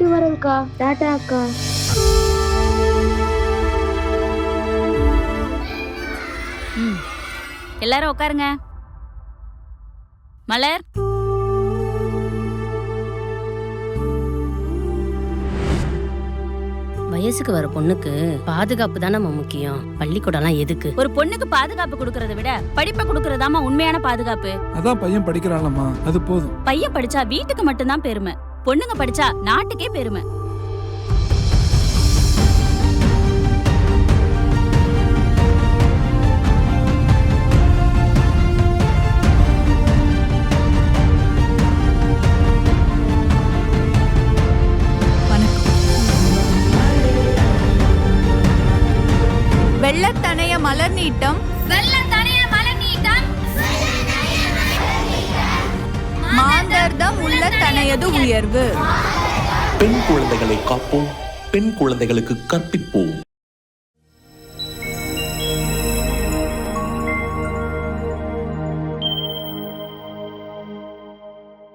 போயிட்டு வரேன்க்கா. டாடா அக்கா. எல்லாரும் உட்காருங்க. மலர், வயசுக்கு வர பொண்ணுக்கு பாதுகாப்பு தானே முக்கியம். பள்ளிக்கூடம்லாம் எதுக்கு? ஒரு பொண்ணுக்கு பாதுகாப்பு கொடுக்கறத விட படிப்பை கொடுக்கறதாமா உண்மையான பாதுகாப்பு. அதான் பையன் படிக்கிறான்லம்மா, அது போதும். பையன் படிச்சா வீட்டுக்கு மட்டும்தான் பெருமை, பொண்ணுங்க படிச்சா நாட்டுக்கே பெருமை. வெள்ளத்தனைய மலர் நீட்டம், மாந்தர்தம் உள்ள தனையது உயர்வு. பெண் குழந்தைகளை காப்போம், பெண் குழந்தைகளுக்கு கற்பிப்போம்.